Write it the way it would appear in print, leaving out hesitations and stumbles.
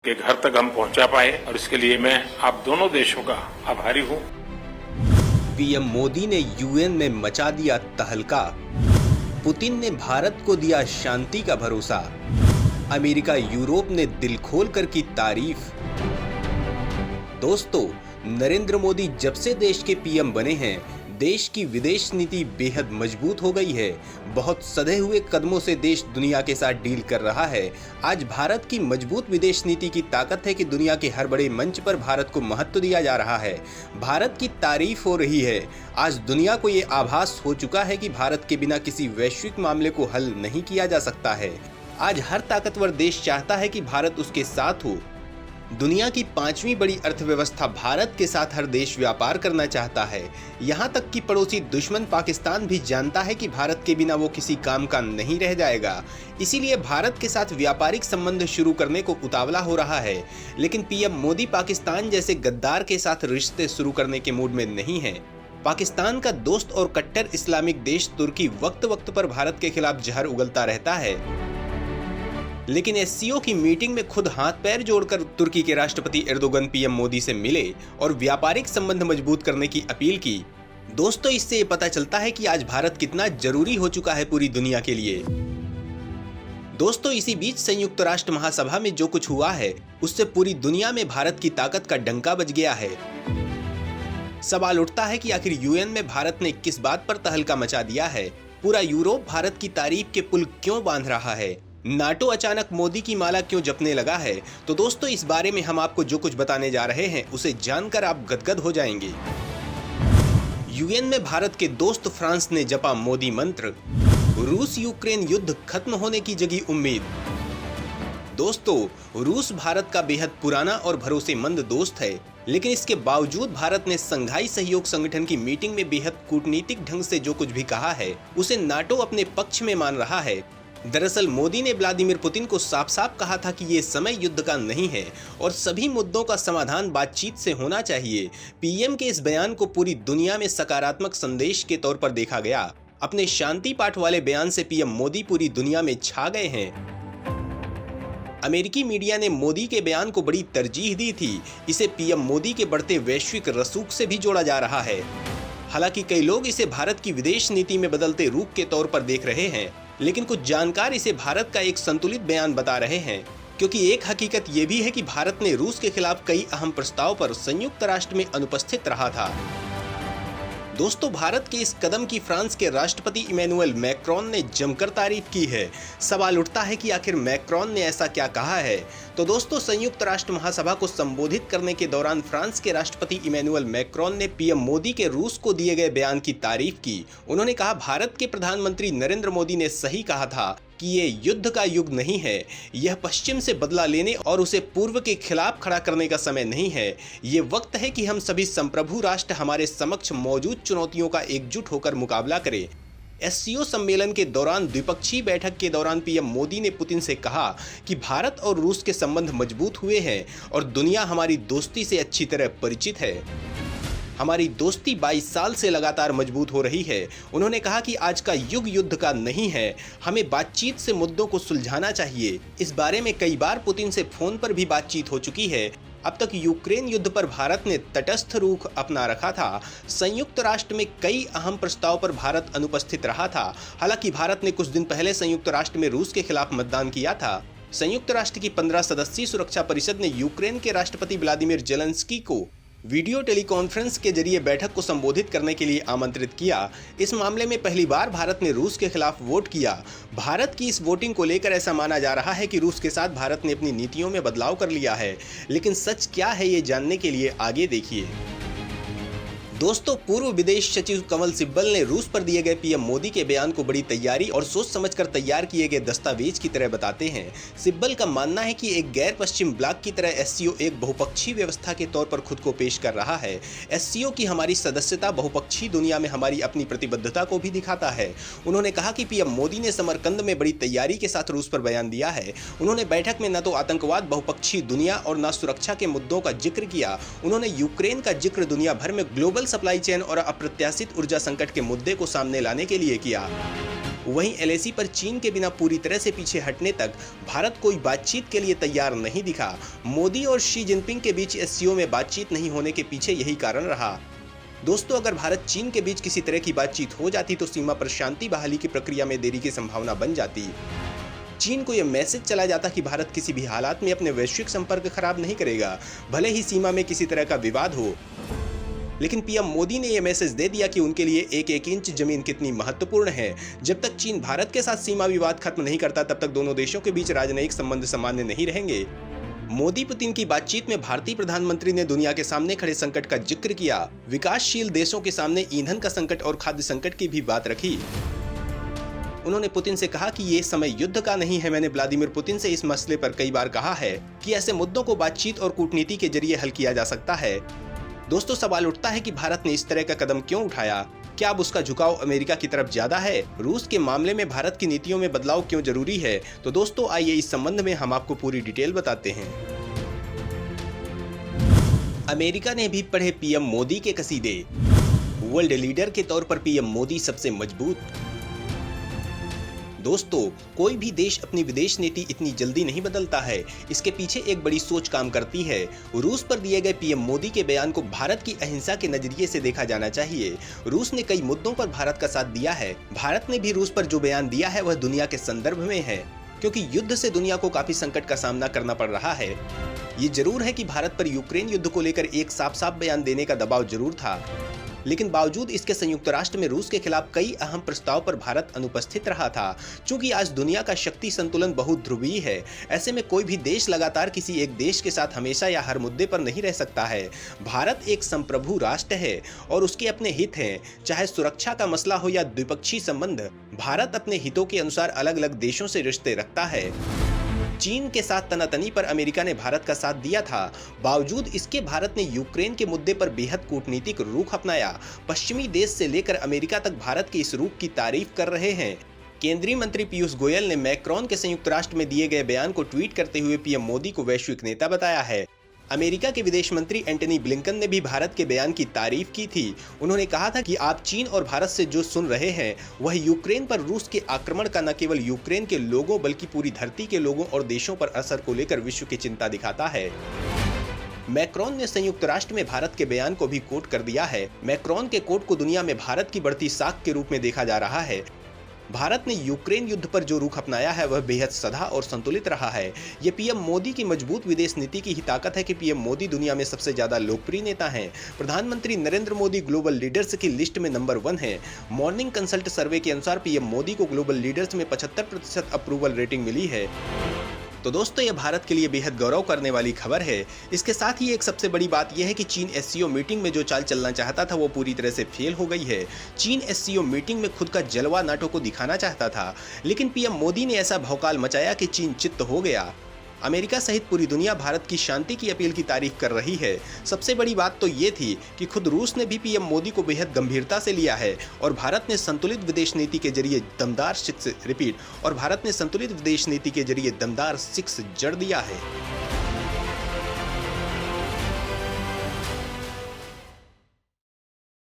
के घर तक हम पहुंचा पाए और इसके लिए मैं आप दोनों देशों का आभारी हूं। पीएम मोदी ने यूएन में मचा दिया तहलका। पुतिन ने भारत को दिया शांति का भरोसा। अमेरिका यूरोप ने दिल खोलकर की तारीफ। दोस्तों, नरेंद्र मोदी जब से देश के पीएम बने हैं, देश की विदेश नीति बेहद मजबूत हो गई है। बहुत सधे हुए कदमों से देश दुनिया के साथ डील कर रहा है। आज भारत की मजबूत विदेश नीति की ताकत है कि दुनिया के हर बड़े मंच पर भारत को महत्व दिया जा रहा है। भारत की तारीफ हो रही है। आज दुनिया को ये आभास हो चुका है कि भारत के बिना किसी वैश्विक मामले को हल नहीं किया जा सकता है। आज हर ताकतवर देश चाहता है कि भारत उसके साथ हो। दुनिया की 5वीं बड़ी अर्थव्यवस्था भारत के साथ हर देश व्यापार करना चाहता है। यहाँ तक कि पड़ोसी दुश्मन पाकिस्तान भी जानता है कि भारत के बिना वो किसी काम का नहीं रह जाएगा। इसीलिए भारत के साथ व्यापारिक संबंध शुरू करने को उतावला हो रहा है। लेकिन पीएम मोदी पाकिस्तान जैसे गद्दार के साथ रिश्ते शुरू करने के मूड में नहीं है। पाकिस्तान का दोस्त और कट्टर इस्लामिक देश तुर्की वक्त वक्त पर भारत के खिलाफ जहर उगलता रहता है। लेकिन एससीओ की मीटिंग में खुद हाथ पैर जोड़कर तुर्की के राष्ट्रपति एर्दोगन पीएम मोदी से मिले और व्यापारिक संबंध मजबूत करने की अपील की। दोस्तों, इससे ये पता चलता है कि आज भारत कितना जरूरी हो चुका है पूरी दुनिया के लिए। दोस्तों, इसी बीच संयुक्त राष्ट्र महासभा में जो कुछ हुआ है, उससे पूरी दुनिया में भारत की ताकत का डंका बज गया है। सवाल उठता है कि आखिर यूएन में भारत ने किस बात पर तहलका मचा दिया है। पूरा यूरोप भारत की तारीफ के पुल क्यों बांध रहा है। नाटो अचानक मोदी की माला क्यों जपने लगा है। तो दोस्तों, इस बारे में हम आपको जो कुछ बताने जा रहे हैं, उसे जानकर आप गदगद हो जाएंगे। यूएन में भारत के दोस्त फ्रांस ने जपा मोदी मंत्र। रूस यूक्रेन युद्ध खत्म होने की जगी उम्मीद। दोस्तों, रूस भारत का बेहद पुराना और भरोसेमंद दोस्त है, लेकिन इसके बावजूद भारत ने संघाई सहयोग संगठन की मीटिंग में बेहद कूटनीतिक ढंग से जो कुछ भी कहा है, उसे नाटो अपने पक्ष में मान रहा है। दरअसल मोदी ने व्लादिमीर पुतिन को साफ साफ कहा था कि ये समय युद्ध का नहीं है और सभी मुद्दों का समाधान बातचीत से होना चाहिए। पीएम के इस बयान को पूरी दुनिया में सकारात्मक संदेश के तौर पर देखा गया। अपने शांति पाठ वाले बयान से पीएम मोदी पूरी दुनिया में छा गए हैं। अमेरिकी मीडिया ने मोदी के बयान को बड़ी तरजीह दी थी। इसे पीएम मोदी के बढ़ते वैश्विक रसूख से भी जोड़ा जा रहा है। हालांकि कई लोग इसे भारत की विदेश नीति में बदलते रूप के तौर पर देख रहे हैं, लेकिन कुछ जानकार इसे भारत का एक संतुलित बयान बता रहे हैं, क्योंकि एक हकीकत ये भी है कि भारत ने रूस के खिलाफ कई अहम प्रस्ताव पर संयुक्त राष्ट्र में अनुपस्थित रहा था। दोस्तों, भारत के इस कदम की फ्रांस के राष्ट्रपति इमैनुअल मैक्रोन ने जमकर तारीफ की है। सवाल उठता है कि आखिर मैक्रोन ने ऐसा क्या कहा है। तो दोस्तों, संयुक्त राष्ट्र महासभा को संबोधित करने के दौरान फ्रांस के राष्ट्रपति इमैनुअल मैक्रोन ने पीएम मोदी के रूस को दिए गए बयान की तारीफ की। उन्होंने कहा, भारत के प्रधानमंत्री नरेंद्र मोदी ने सही कहा था कि ये युद्ध का युग नहीं है। यह पश्चिम से बदला लेने और उसे पूर्व के खिलाफ खड़ा करने का समय नहीं है। ये वक्त है कि हम सभी संप्रभु राष्ट्र हमारे समक्ष मौजूद चुनौतियों का एकजुट होकर मुकाबला करें। एससीओ सम्मेलन के दौरान द्विपक्षीय बैठक के दौरान पीएम मोदी ने पुतिन से कहा कि भारत और रूस के संबंध मजबूत हुए हैं और दुनिया हमारी दोस्ती से अच्छी तरह परिचित है। हमारी दोस्ती 22 साल से लगातार मजबूत हो रही है। उन्होंने कहा कि आज का युग युद्ध का नहीं है, हमें बातचीत से मुद्दों को सुलझाना चाहिए। इस बारे में कई बार पुतिन से फोन पर भी बातचीत हो चुकी है। अब तक यूक्रेन युद्ध पर भारत ने तटस्थ रुख अपना रखा था। संयुक्त राष्ट्र में कई अहम प्रस्ताव पर भारत अनुपस्थित रहा था। हालांकि भारत ने कुछ दिन पहले संयुक्त राष्ट्र में रूस के खिलाफ मतदान किया था। संयुक्त राष्ट्र की 15 सदस्यीय सुरक्षा परिषद ने यूक्रेन के राष्ट्रपति व्लादिमीर जेलेंस्की को वीडियो टेलीकॉन्फ्रेंस के जरिए बैठक को संबोधित करने के लिए आमंत्रित किया। इस मामले में पहली बार भारत ने रूस के खिलाफ वोट किया। भारत की इस वोटिंग को लेकर ऐसा माना जा रहा है कि रूस के साथ भारत ने अपनी नीतियों में बदलाव कर लिया है। लेकिन सच क्या है, ये जानने के लिए आगे देखिए। दोस्तों, पूर्व विदेश सचिव कंवल सिब्बल ने रूस पर दिए गए पीएम मोदी के बयान को बड़ी तैयारी और सोच समझकर तैयार किए गए दस्तावेज की तरह बताते हैं। सिब्बल का मानना है कि एक गैर पश्चिम ब्लॉक की तरह एससीओ एक बहुपक्षीय व्यवस्था के तौर पर खुद को पेश कर रहा है। एससीओ की हमारी सदस्यता बहुपक्षीय दुनिया में हमारी अपनी प्रतिबद्धता को भी दिखाता है। उन्होंने कहा कि पीएम मोदी ने समरकंद में बड़ी तैयारी के साथ रूस पर बयान दिया है। उन्होंने बैठक में न तो आतंकवाद, बहुपक्षीय दुनिया और न सुरक्षा के मुद्दों का जिक्र किया। उन्होंने यूक्रेन का जिक्र दुनिया भर में ग्लोबल सप्लाई चेन और अप्रत्याशित ऊर्जा संकट के मुद्दे को सामने लाने के लिए किया। वहीं एलएसी पर चीन के बिना पूरी तरह से पीछे हटने तक भारत कोई बातचीत के लिए तैयार नहीं दिखा। मोदी और शी जिनपिंग के बीच एससीओ में बातचीत नहीं होने के पीछे यही कारण रहा। दोस्तों, अगर भारत चीन के बीच किसी तरह की बातचीत हो जाती तो सीमा पर शांति बहाली की प्रक्रिया में देरी की संभावना बन जाती। चीन को यह मैसेज चला जाता कि भारत किसी भी हालात में अपने वैश्विक संपर्क खराब नहीं करेगा, भले ही सीमा में किसी तरह का विवाद हो। लेकिन पीएम मोदी ने यह मैसेज दे दिया कि उनके लिए एक एक इंच जमीन कितनी महत्वपूर्ण है। जब तक चीन भारत के साथ सीमा विवाद खत्म नहीं करता, तब तक दोनों देशों के बीच राजनयिक संबंध सामान्य नहीं रहेंगे। मोदी पुतिन की बातचीत में भारतीय प्रधानमंत्री ने दुनिया के सामने खड़े संकट का जिक्र किया। विकासशील देशों के सामने ईंधन का संकट और खाद्य संकट की भी बात रखी। उन्होंने पुतिन से कहा कि ये समय युद्ध का नहीं है। मैंने व्लादिमीर पुतिन से इस मसले पर कई बार कहा है कि ऐसे मुद्दों को बातचीत और कूटनीति के जरिए हल किया जा सकता है। दोस्तों, सवाल उठता है कि भारत ने इस तरह का कदम क्यों उठाया? क्या अब उसका झुकाव अमेरिका की तरफ ज्यादा है? रूस के मामले में भारत की नीतियों में बदलाव क्यों जरूरी है? तो दोस्तों, आइए इस संबंध में हम आपको पूरी डिटेल बताते हैं। अमेरिका ने भी पढ़े पीएम मोदी के कसीदे। वर्ल्ड लीडर के तौर पर पीएम मोदी सबसे मजबूत। दोस्तों, कोई भी देश अपनी विदेश नीति इतनी जल्दी नहीं बदलता है। इसके पीछे एक बड़ी सोच काम करती है। रूस पर दिए गए पीएम मोदी के बयान को भारत की अहिंसा के नजरिए से देखा जाना चाहिए। रूस ने कई मुद्दों पर भारत का साथ दिया है। भारत ने भी रूस पर जो बयान दिया है वह दुनिया के संदर्भ में है, क्योंकि युद्ध से दुनिया को काफी संकट का सामना करना पड़ रहा है। ये जरूर है कि भारत पर यूक्रेन युद्ध को लेकर एक साफ बयान देने का दबाव जरूर था, लेकिन बावजूद इसके संयुक्त राष्ट्र में रूस के खिलाफ कई अहम प्रस्ताव पर भारत अनुपस्थित रहा था। चूंकि आज दुनिया का शक्ति संतुलन बहुध्रुवीय है, ऐसे में कोई भी देश लगातार किसी एक देश के साथ हमेशा या हर मुद्दे पर नहीं रह सकता है। भारत एक संप्रभु राष्ट्र है और उसके अपने हित हैं, चाहे सुरक्षा का मसला हो या द्विपक्षीय संबंध। भारत अपने हितों के अनुसार अलग अलग देशों से रिश्ते रखता है। चीन के साथ तनातनी पर अमेरिका ने भारत का साथ दिया था। बावजूद इसके भारत ने यूक्रेन के मुद्दे पर बेहद कूटनीतिक रुख अपनाया। पश्चिमी देश से लेकर अमेरिका तक भारत के इस रुख की तारीफ कर रहे हैं। केंद्रीय मंत्री पीयूष गोयल ने मैक्रोन के संयुक्त राष्ट्र में दिए गए बयान को ट्वीट करते हुए पीएम मोदी को वैश्विक नेता बताया है। अमेरिका के विदेश मंत्री एंटनी ब्लिंकन ने भी भारत के बयान की तारीफ की थी। उन्होंने कहा था कि आप चीन और भारत से जो सुन रहे हैं वह यूक्रेन पर रूस के आक्रमण का न केवल यूक्रेन के लोगों बल्कि पूरी धरती के लोगों और देशों पर असर को लेकर विश्व की चिंता दिखाता है। मैक्रोन ने संयुक्त राष्ट्र में भारत के बयान को भी कोट कर दिया है। मैक्रोन के कोट को दुनिया में भारत की बढ़ती साख के रूप में देखा जा रहा है। भारत ने यूक्रेन युद्ध पर जो रुख अपनाया है वह बेहद सधा और संतुलित रहा है। ये पीएम मोदी की मजबूत विदेश नीति की ही ताकत है कि पीएम मोदी दुनिया में सबसे ज्यादा लोकप्रिय नेता हैं। प्रधानमंत्री नरेंद्र मोदी ग्लोबल लीडर्स की लिस्ट में नंबर 1 है। मॉर्निंग कंसल्ट सर्वे के अनुसार पीएम मोदी को ग्लोबल लीडर्स में 75% अप्रूवल रेटिंग मिली है। तो दोस्तों, यह भारत के लिए बेहद गौरव करने वाली खबर है। इसके साथ ही एक सबसे बड़ी बात यह है कि चीन एससीओ मीटिंग में जो चाल चलना चाहता था वो पूरी तरह से फेल हो गई है। चीन एससीओ मीटिंग में खुद का जलवा नाटो को दिखाना चाहता था, लेकिन पीएम मोदी ने ऐसा भौकाल मचाया कि चीन चित्त हो गया। अमेरिका सहित पूरी दुनिया भारत की शांति की अपील की तारीफ कर रही है। सबसे बड़ी बात तो ये थी कि खुद रूस ने भी पीएम मोदी को बेहद गंभीरता से लिया है और भारत ने संतुलित विदेश नीति के जरिए दमदार 6 जड़ दिया है।